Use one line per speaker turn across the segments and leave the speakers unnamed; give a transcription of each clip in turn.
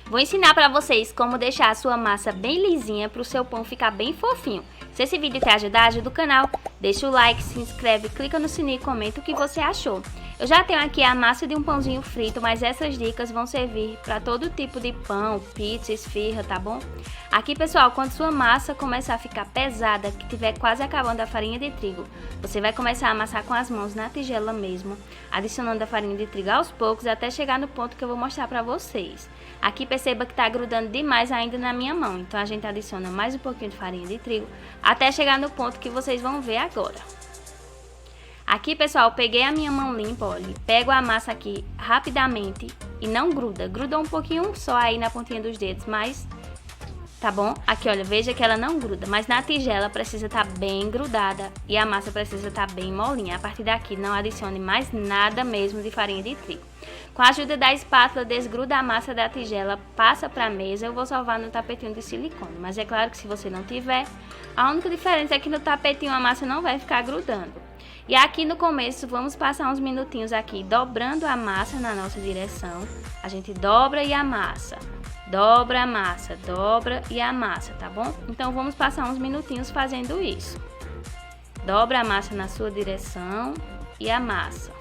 Vou ensinar para vocês como deixar a sua massa bem lisinha para o seu pão ficar bem fofinho. Se esse vídeo te ajudar, ajuda o canal, deixa o like, se inscreve, clica no sininho e comenta o que você achou. Eu já tenho aqui a massa de um pãozinho frito, mas essas dicas vão servir para todo tipo de pão, pizza, esfirra, tá bom? Aqui, pessoal, quando sua massa começar a ficar pesada, que tiver quase acabando a farinha de trigo, você vai começar a amassar com as mãos na tigela mesmo, adicionando a farinha de trigo aos poucos até chegar no ponto que eu vou mostrar para vocês. Aqui perceba que tá grudando demais ainda na minha mão, então a gente adiciona mais um pouquinho de farinha de trigo até chegar no ponto que vocês vão ver agora. Aqui, pessoal, peguei a minha mão limpa, olha, pego a massa aqui rapidamente e não gruda. Gruda um pouquinho só aí na pontinha dos dedos, mas tá bom? Aqui, olha, veja que ela não gruda, mas na tigela precisa estar bem grudada e a massa precisa estar bem molinha. A partir daqui, não adicione mais nada mesmo de farinha de trigo. Com a ajuda da espátula, desgruda a massa da tigela, passa para a mesa. Eu vou salvar no tapetinho de silicone, mas é claro que se você não tiver, a única diferença é que no tapetinho a massa não vai ficar grudando. E aqui no começo, vamos passar uns minutinhos aqui dobrando a massa na nossa direção. A gente dobra e amassa, dobra, amassa, dobra e amassa, tá bom? Então, vamos passar uns minutinhos fazendo isso. Dobra a massa na sua direção e amassa.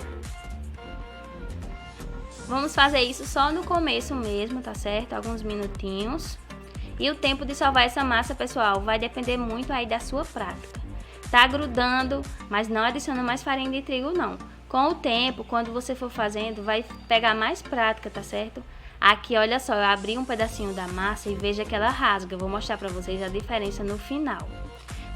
Vamos fazer isso só no começo mesmo, tá certo? Alguns minutinhos. E o tempo de salvar essa massa, pessoal, vai depender muito aí da sua prática. Tá grudando, mas não adiciona mais farinha de trigo não. Com o tempo, quando você for fazendo, vai pegar mais prática, tá certo? Aqui, olha só, eu abri um pedacinho da massa e veja que ela rasga. Eu vou mostrar pra vocês a diferença no final.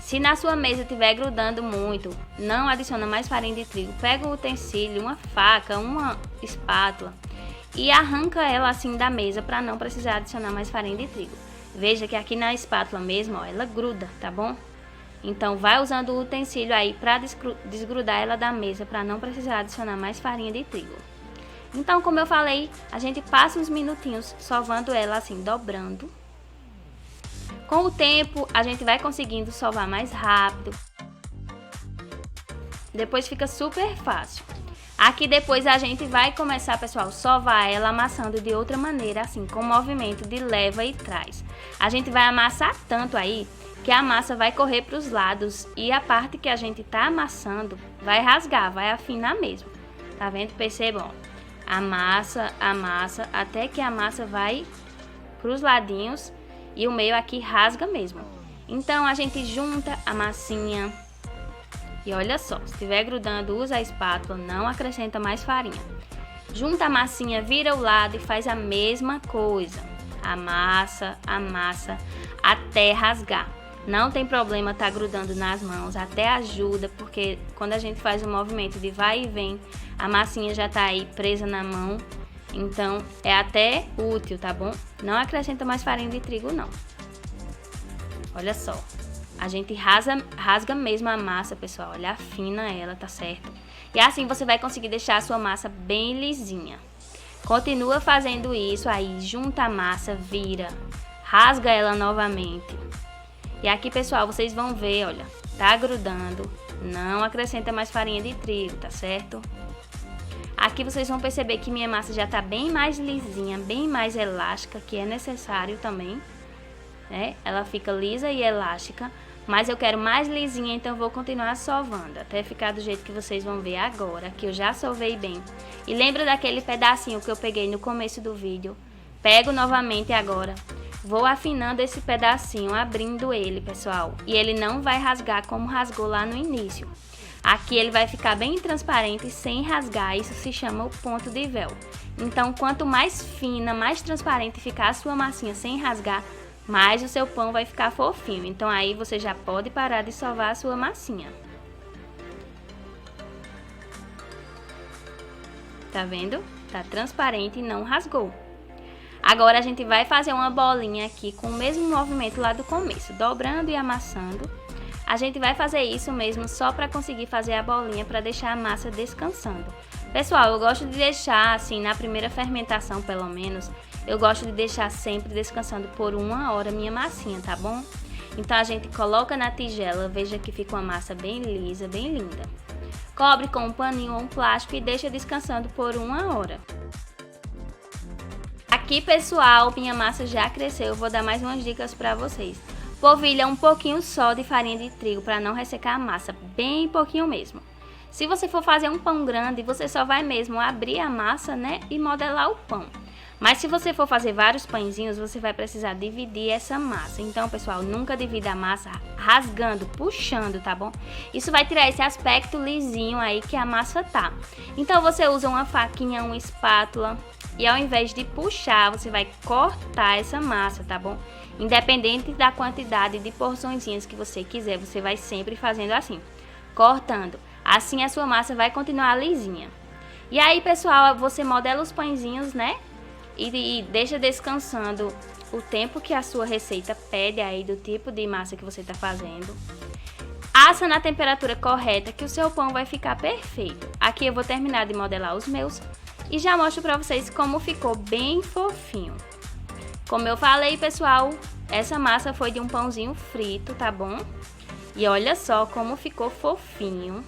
Se na sua mesa estiver grudando muito, não adiciona mais farinha de trigo. Pega um utensílio, uma faca, uma espátula e arranca ela assim da mesa para não precisar adicionar mais farinha de trigo. Veja que aqui na espátula mesmo, ó, ela gruda, tá bom? Então, vai usando o utensílio aí para desgrudar ela da mesa, para não precisar adicionar mais farinha de trigo. Então, como eu falei, a gente passa uns minutinhos sovando ela assim, dobrando. Com o tempo, a gente vai conseguindo sovar mais rápido. Depois fica super fácil. Aqui depois a gente vai começar, pessoal, sovar ela amassando de outra maneira, assim, com movimento de leva e trás. A gente vai amassar tanto aí que a massa vai correr para os lados e a parte que a gente tá amassando vai rasgar, vai afinar mesmo. Tá vendo? Percebam, amassa, amassa, até que a massa vai para os ladinhos e o meio aqui rasga mesmo. Então a gente junta a massinha e olha só, se estiver grudando, usa a espátula, não acrescenta mais farinha. Junta a massinha, vira o lado e faz a mesma coisa. Amassa, amassa, até rasgar. Não tem problema tá grudando nas mãos, até ajuda, porque quando a gente faz o movimento de vai e vem, a massinha já tá aí presa na mão, então é até útil, tá bom? Não acrescenta mais farinha de trigo não. Olha só, a gente rasga mesmo a massa, pessoal, olha, afina ela, tá certo? E assim você vai conseguir deixar a sua massa bem lisinha. Continua fazendo isso aí, junta a massa, vira, rasga ela novamente. E aqui, pessoal, vocês vão ver, olha, tá grudando, não acrescenta mais farinha de trigo, tá certo? Aqui vocês vão perceber que minha massa já tá bem mais lisinha, bem mais elástica, que é necessário também, né? Ela fica lisa e elástica, mas eu quero mais lisinha, então eu vou continuar sovando, até ficar do jeito que vocês vão ver agora, que eu já sovei bem. E lembra daquele pedacinho que eu peguei no começo do vídeo? Pego novamente agora. Vou afinando esse pedacinho, abrindo ele, pessoal. E ele não vai rasgar como rasgou lá no início. Aqui ele vai ficar bem transparente, sem rasgar. Isso se chama o ponto de véu. Então, quanto mais fina, mais transparente ficar a sua massinha sem rasgar, mais o seu pão vai ficar fofinho. Então, aí você já pode parar de sovar a sua massinha. Tá vendo? Tá transparente e não rasgou. Agora a gente vai fazer uma bolinha aqui com o mesmo movimento lá do começo, dobrando e amassando. A gente vai fazer isso mesmo só para conseguir fazer a bolinha, para deixar a massa descansando. Pessoal, eu gosto de deixar assim, na primeira fermentação pelo menos, eu gosto de deixar sempre descansando por 1 hora minha massinha, tá bom? Então a gente coloca na tigela, veja que fica uma massa bem lisa, bem linda. Cobre com um paninho ou um plástico e deixa descansando por 1 hora. Aqui, pessoal, minha massa já cresceu. Eu vou dar mais umas dicas para vocês. Polvilha um pouquinho só de farinha de trigo para não ressecar a massa, bem pouquinho mesmo. Se você for fazer um pão grande, você só vai mesmo abrir a massa, né, e modelar o pão. Mas se você for fazer vários pãezinhos, você vai precisar dividir essa massa. Então, pessoal, nunca divida a massa rasgando, puxando, tá bom? Isso vai tirar esse aspecto lisinho aí que a massa tá. Então, você usa uma faquinha, uma espátula e ao invés de puxar, você vai cortar essa massa, tá bom? Independente da quantidade de porçõezinhas que você quiser, você vai sempre fazendo assim, cortando. Assim a sua massa vai continuar lisinha. E aí, pessoal, você modela os pãezinhos, né? E deixa descansando o tempo que a sua receita pede aí do tipo de massa que você está fazendo. Assa na temperatura correta que o seu pão vai ficar perfeito. Aqui eu vou terminar de modelar os meus e já mostro para vocês como ficou bem fofinho. Como eu falei, pessoal, essa massa foi de um pãozinho frito, tá bom? E olha só como ficou fofinho.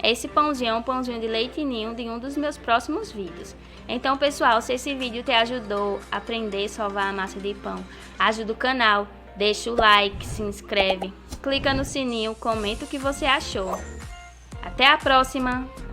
Esse pãozinho é um pãozinho de leite ninho de um dos meus próximos vídeos. Então, pessoal, se esse vídeo te ajudou a aprender a sovar a massa de pão, ajuda o canal, deixa o like, se inscreve, clica no sininho, comenta o que você achou. Até a próxima!